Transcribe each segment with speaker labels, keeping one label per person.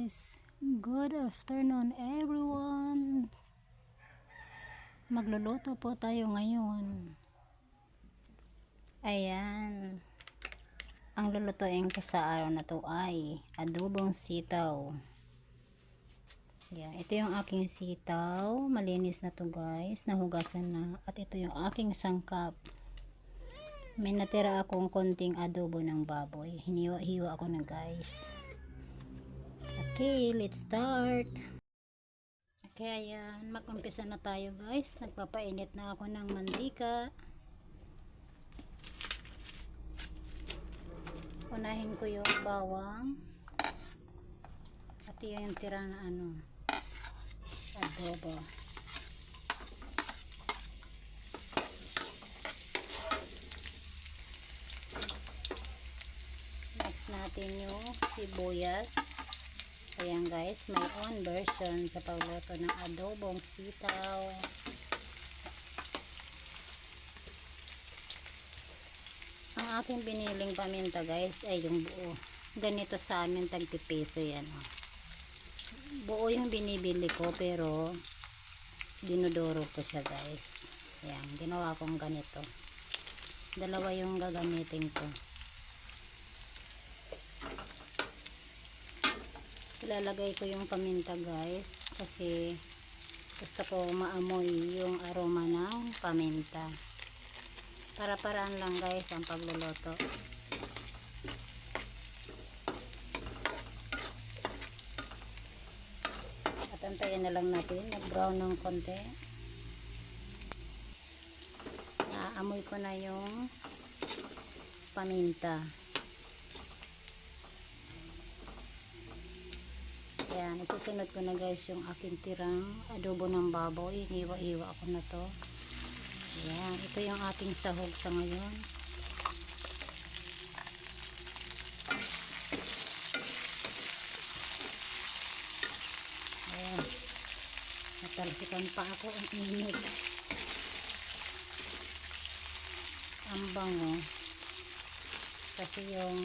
Speaker 1: guys, good afternoon everyone. Magluluto po tayo ngayon. Ayan, ang lulutuin ko sa araw na to ay adobong sitaw. Ayan, ito yung aking sitaw, malinis na to guys, nahugasan na. At ito yung aking sangkap. May natira akong konting adobo ng baboy, hiniwa-hiwa ako na guys. Okay, let's start. Okay, ayan, mag-umpisa na tayo guys. Nagpapainit na ako ng mantika. Unahin ko yung bawang. At yung tira na adobo. Next natin yung sibuyas. Ayan guys, may own version sa pagluto ng adobong sitaw. Ang aking biniling paminta guys ay yung buo. Ganito sa amin tagpipiso yan. Buo yung binibili ko pero dinodoro ko siya guys. Ayan, ginawa kong ganito. Dalawa yung gagamitin ko. Ilalagay ko yung paminta guys kasi gusto ko maamoy yung aroma ng paminta. Para-paraan lang guys ang pagluluto. At antayin na lang natin mag-brown ng konti. Naamoy ko na yung paminta. Ayan, isusunod ko na guys yung aking tirang adobo ng baboy. Hiwa-hiwa ako na to. Ayan, ito yung ating sahog sa ngayon. Ayan, natalsikan pa ako ang init. Ang bango. Kasi yung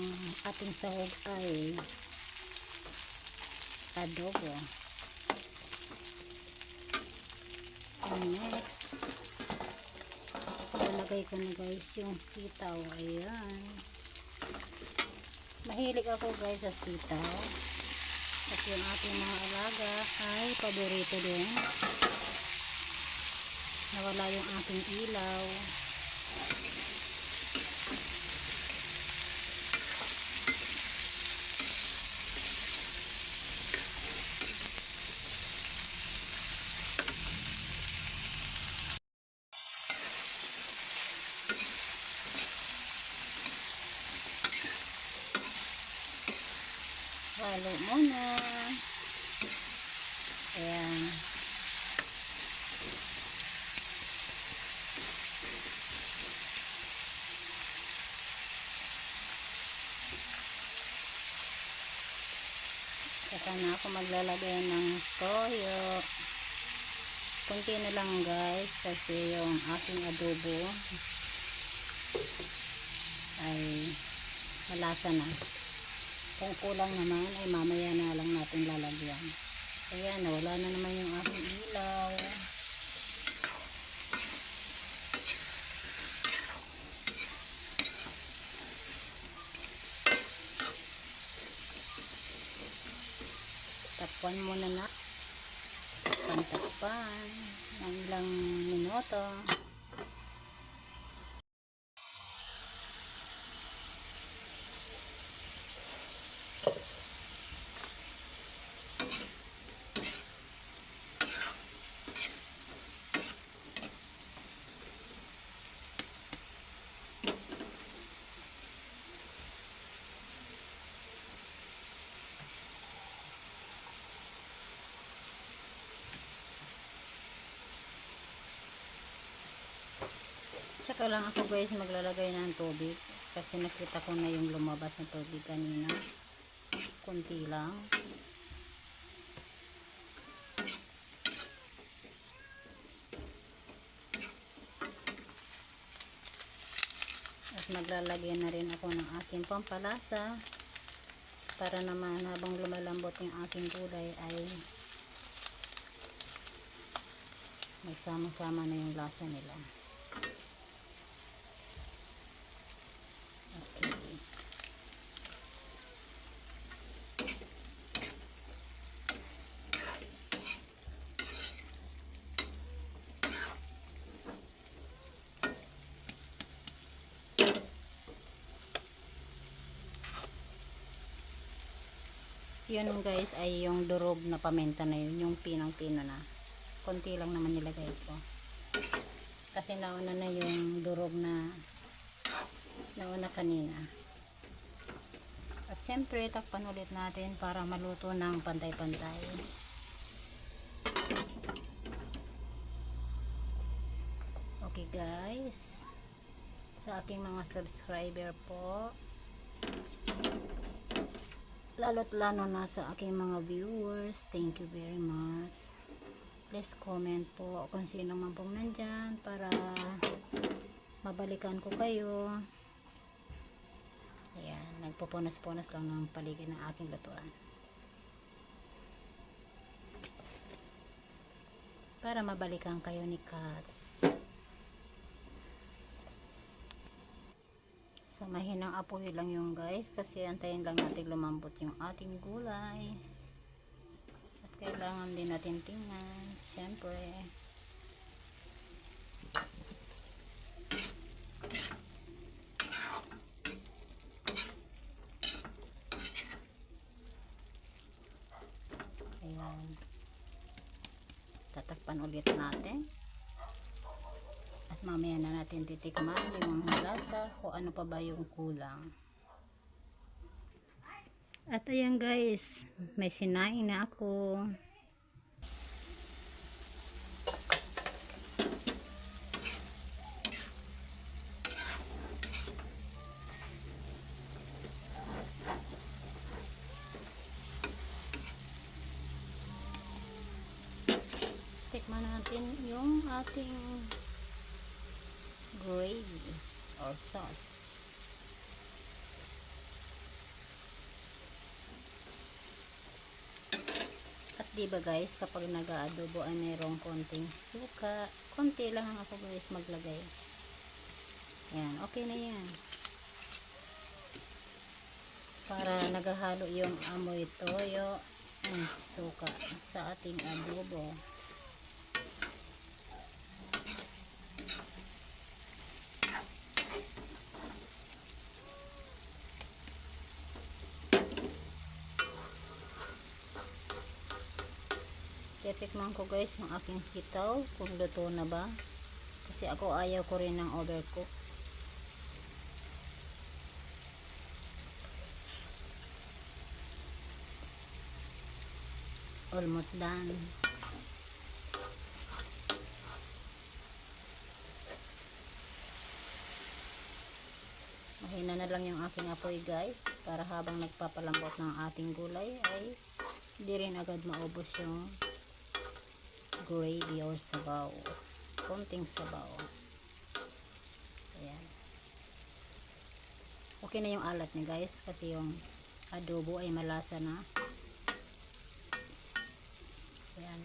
Speaker 1: ating sahog ay adobo. And next, lalagay ko na guys yung sitaw. Ayan. Mahilig ako guys sa sitaw. Kasi yung ating mga alaga ay paborito din. Nawala yung ating ilaw. Halo muna. Ayan. Saka na ako maglalagay ng toyo. Kunti na lang guys kasi yung aking adobo ay malasa na. Kung kulang naman ay mamaya na lang natin lalagyan. Ayan, nawala na naman yung aking ilaw. Takpan muna na. Takpan ng ilang minuto. Tsaka lang ako guys maglalagay ng tubig kasi nakita ko na yung lumabas na tubig kanina. Kunti lang. At maglalagay na rin ako ng aking pampalasa para naman habang lumalambot yung aking gulay ay magsama-sama na yung lasa nila. Okay. Yun guys ay yung durog na paminta na yun, yung pinang-pino na. Konti lang naman nilagay ko. Kasi nauna na yung durog na nauna kanina. At syempre takpan ulit natin para maluto ng pantay-pantay. Okay guys, sa aking mga subscriber po, lalo't lalo na sa aking mga viewers, thank you very much. Please comment po kung sino man pong nandyan para mabalikan ko kayo. Ayan, nagpupunas-punas lang ng paligid ng aking lutuan para mabalikan kayo ni Katz. Sa mahinang apoy lang yung guys, kasi antayin lang natin lumambot yung ating gulay. At kailangan din natin tingnan, syempre. Ayan. Tatakpan ulit natin. Mamaya na natin titikman yung lasa o ano pa ba yung kulang. At ayan guys, may sinaing na ako. Tikman natin yung ating gravy or sauce. At diba guys, kapag nag-aadobo ay mayroong konting suka, konti lang ako guys maglagay. Yan, okay na yan. Para naghahalo yung amoy toyo and suka sa ating adobo. Titikman ko guys yung aking sitaw kung luto na ba, kasi ako ayaw ko rin ng overcook. Almost done. Mahina na lang yung aking apoy guys, para habang nagpapalambot ng ating gulay ay hindi rin agad maubos yung gravy or sabaw. Konting sabaw. Ayan. Okay na yung alat niya guys, kasi yung adobo ay malasa na. Ayan.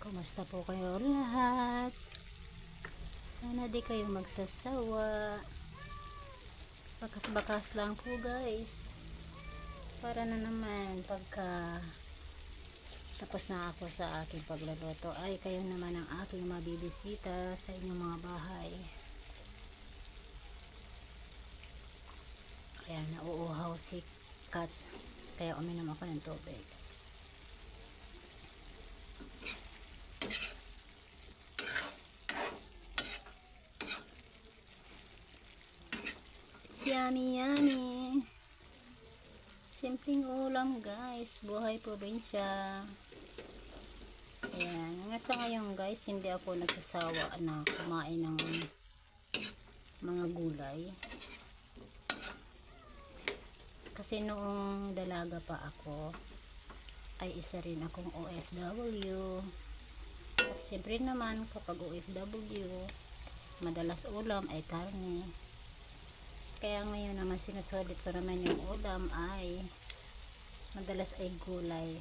Speaker 1: Kumusta po kayo lahat? Sana di kayo magsasawa. Bakas-bakas lang po guys, para na naman pagka tapos na ako sa aking pagluluto ay kayo naman ang aking mabibisita sa inyong mga bahay. Kaya nauuhaw si Katz, kaya uminom ako ng tubig. Yummy yummy. Simpleng ulam guys, buhay probinsya. Ayan, hanggang sa ngayon guys, hindi ako nagsasawa na kumain ng mga gulay. Kasi noong dalaga pa ako, ay isa rin akong OFW. At siyempre naman kapag OFW, madalas ulam ay karne. Kaya ngayon naman sinusulit ko naman yung ulam ay madalas ay gulay.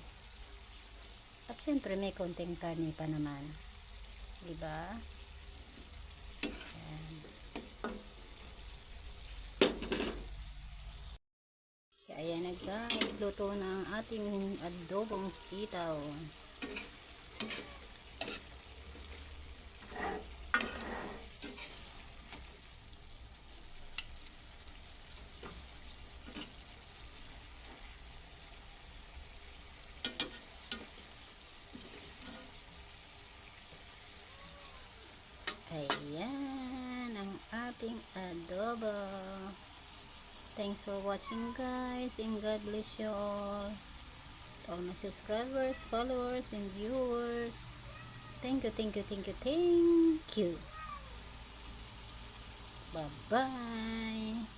Speaker 1: At siyempre may konting karne pa naman. Diba? Ayan. Ayan na guys, luto na ang ating adobong sitaw. Ayan ang ating adobo. Thanks for watching guys, and God bless you all. To all my subscribers, followers, and viewers. Thank you, thank you, thank you, thank you. Bye-bye.